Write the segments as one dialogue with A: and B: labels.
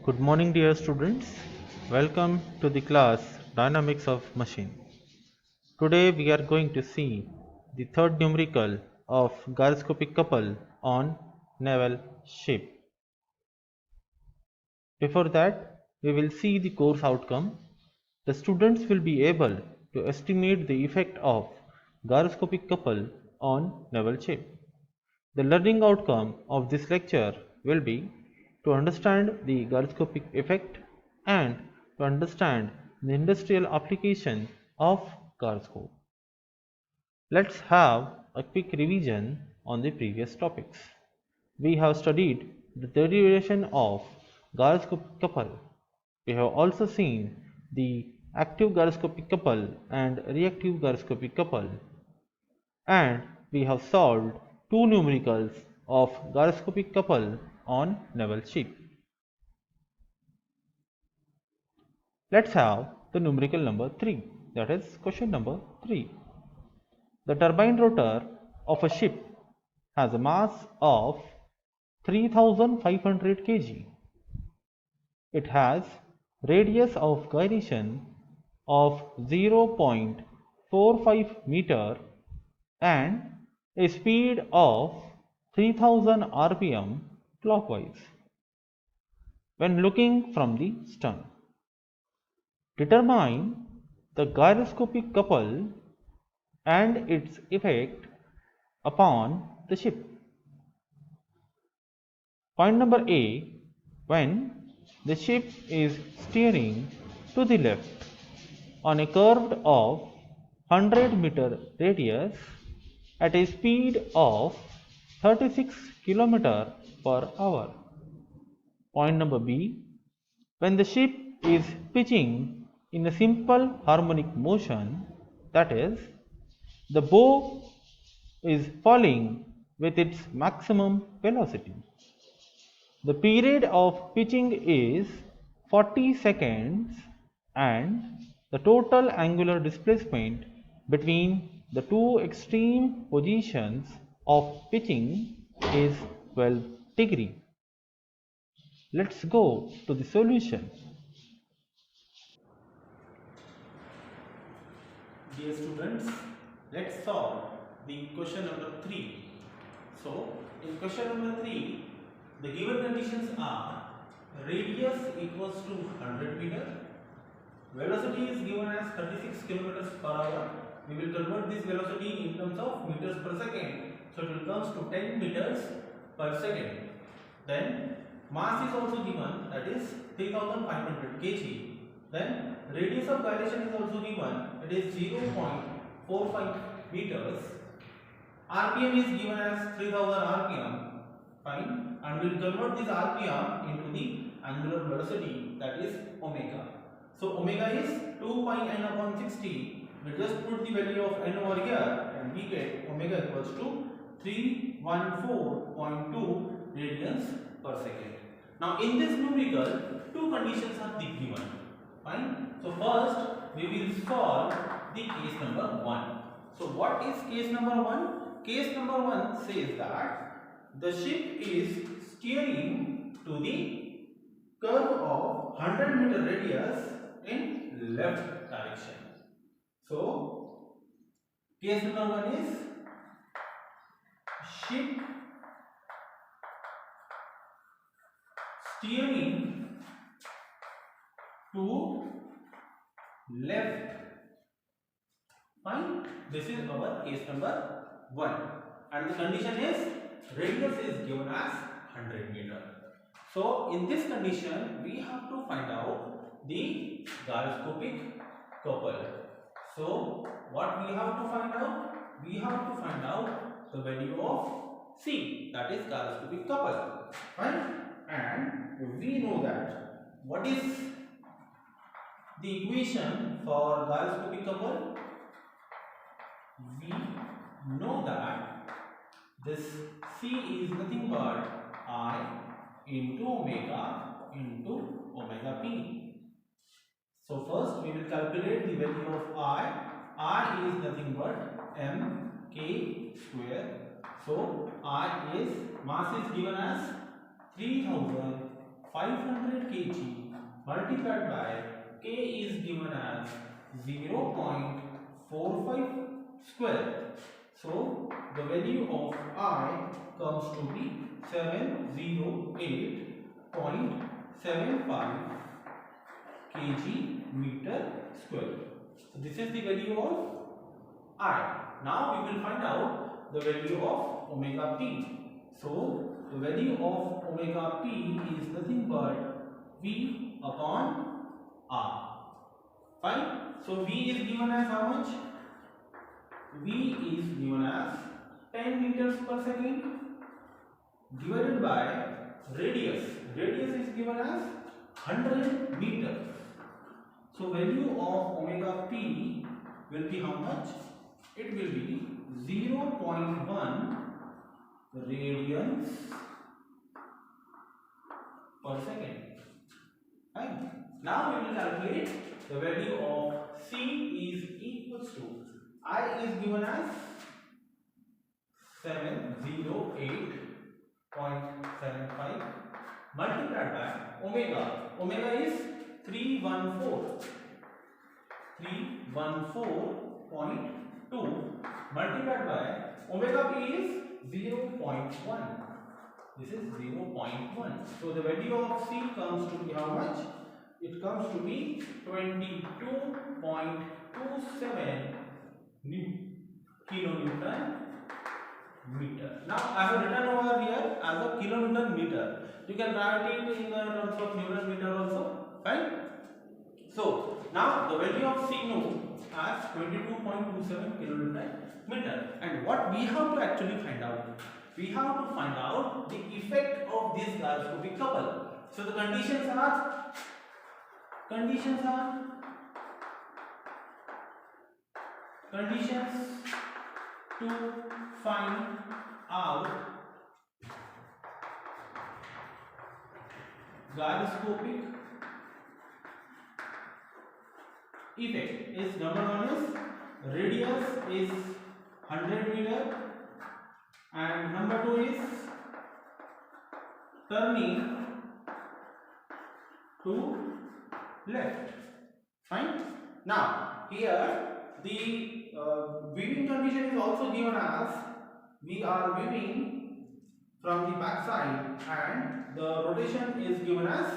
A: Good morning, dear students. Welcome to the class Dynamics of Machine. Today we are going to see the third numerical of gyroscopic couple on naval ship. Before that, we will see the course outcome. The students will be able to estimate the effect of gyroscopic couple on naval ship. The learning outcome of this lecture will be to understand the gyroscopic effect and to understand the industrial application of gyroscope. Let's have a quick revision on the previous topics. We have studied the derivation of gyroscopic couple. We have also seen the active gyroscopic couple and reactive gyroscopic couple, and we have solved two numericals of gyroscopic couple on naval ship. Let's have the numerical number 3, that is question number 3. The turbine rotor of a ship has a mass of 3500 kg. It has radius of gyration of 0.45 meter and a speed of 3000 rpm clockwise. When looking from the stern, determine the gyroscopic couple and its effect upon the ship. Point number A, when the ship is steering to the left on a curve of 100-meter radius at a speed of 36 km per hour. Point number B, when the ship is pitching in a simple harmonic motion, that is, the bow is falling with its maximum velocity. The period of pitching is 40 seconds and the total angular displacement between the two extreme positions of pitching is 12 degree. Let's go to the solution.
B: Dear students, let's solve the question number 3. So, in question number 3, the given conditions are radius equals to 100 meter, velocity is given as 36 kilometers per hour. We will convert this velocity in terms of meters per second, so it will comes to 10 meters per second. Then mass is also given, that is 3500 kg. Then radius of gyration is also given, it is 0.45 meters. RPM is given as 3000 RPM, fine, and we will convert this RPM into the angular velocity, that is omega. So omega is 2 pi n upon 60. We just put the value of n over here and we get omega equals to 314.2 radians per second. Now in this numerical, two conditions are given. Fine. So first we will solve the case number 1. So what is case number 1? Case number 1 says that the ship is steering to the curve of 100-meter radius in left direction. So case number 1 is ship steering to left. Fine. This is our case number 1, and the condition is radius is given as 100 meter. So in this condition we have to find out the gyroscopic couple. So what we have to find out? We have to find out the value of C, that is gyroscopic couple. Right? And we know that what is the equation for gyroscopic couple? We know that this C is nothing but I into omega p. So first we will calculate the value of I. I is nothing but mk square. So I is, mass is given as 3500 500 kg multiplied by k is given as 0.45 square. So the value of I comes to be 708.75 kg meter square. So this is the value of I. Now we will find out the value of omega p. So the value of omega p is nothing but V upon R. Fine. So V is given as how much? V is given as 10 meters per second divided by radius. Radius is given as 100 meters. So value of omega p will be how much? It will be 0.1 radians per second. Fine. Now we will calculate the value of C is equals to I is given as 708.75 multiplied by omega. Omega is 314.2 multiplied by omega p is 0.1. This is 0.1. So the value of C comes to be how much? It comes to be 22.27 kilonewton meter. Now I have written over here as a kilonewton meter. You can write it in terms of Newton meter also. Fine. So now the value of C known as 22.27 kilonewton meter. And what we have to actually find out? We have to find out the effect of this gyroscopic couple. So the conditions to find out gyroscopic effect is number one is radius is 100 meter and number two is turning to left. Fine. Now here the weaving condition is also given as we are weaving from the back side and the rotation is given as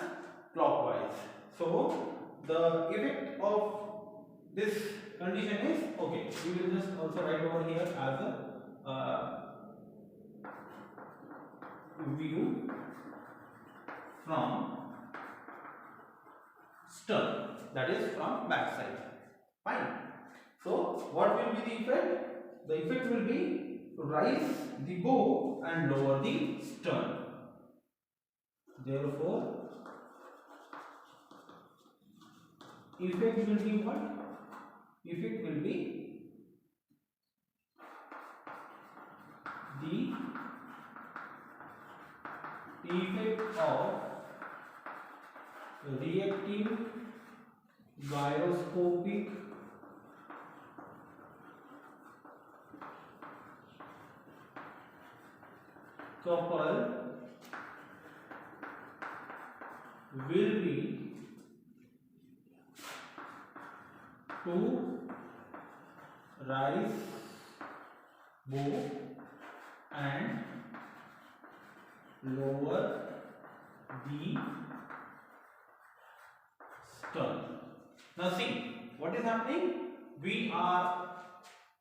B: clockwise. So the effect of this condition is okay. We will just also write over here as a view from stern, that is from back side. Fine. So what will be the effect? The effect will be to rise the bow and lower the stern. Therefore effect will be what? Effect will be the effect of reactive gyroscopic couple will be to rise bow and lower the stern. Now see what is happening. We are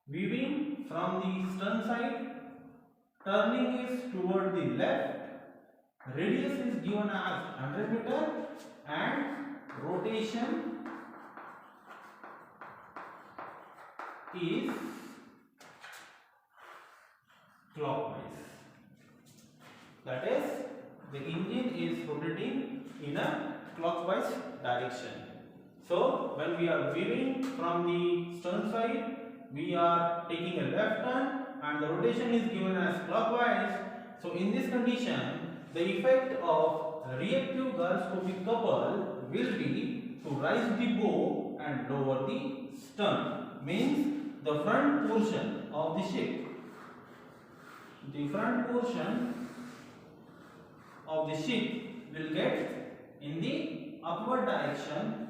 B: weaving from the stern side. Turning is toward the left. Radius is given as 100 meter and rotation is clockwise. That is, the engine is rotating in a clockwise direction. So when we are weaving from the stern side, we are taking a left turn and the rotation is given as clockwise. So in this condition, the effect of reactive gyroscopic couple will be to rise the bow and lower the stern. Means the front portion of the ship, will get in the upward direction.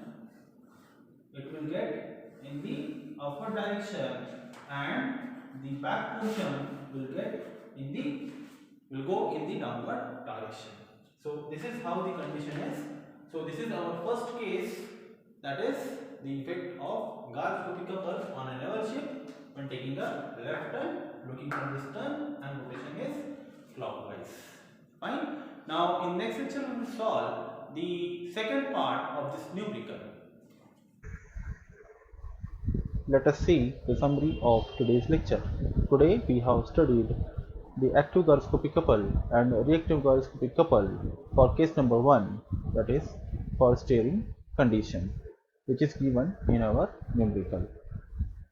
B: It will get in the upward direction, and the back portion will go in the downward direction. So this is how the condition is. So this is our first case, that is the effect of gyroscopic couple on a naval ship when taking a left turn, looking from the stern, and rotation is clockwise. Fine. Now in next lecture we will solve the second part of this numerical.
A: Let us see the summary of today's lecture. Today we have studied the active gyroscopic couple and reactive gyroscopic couple for case number 1, that is for steering condition, which is given in our numerical.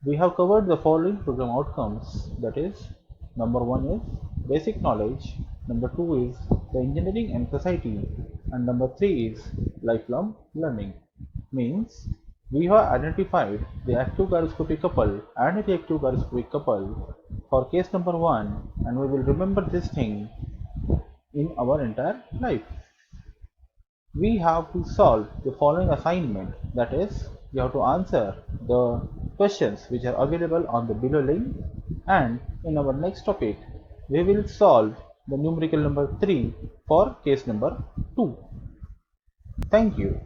A: We have covered the following program outcomes, that is, number 1 is basic knowledge, number 2 is the engineering and society, and number 3 is lifelong learning. Means we have identified the active gyroscopic couple and reactive gyroscopic couple for case number 1, and we will remember this thing in our entire life. We have to solve the following assignment, that is, you have to answer the questions which are available on the below link, and in our next topic we will solve the numerical number 3 for case number 2. Thank you.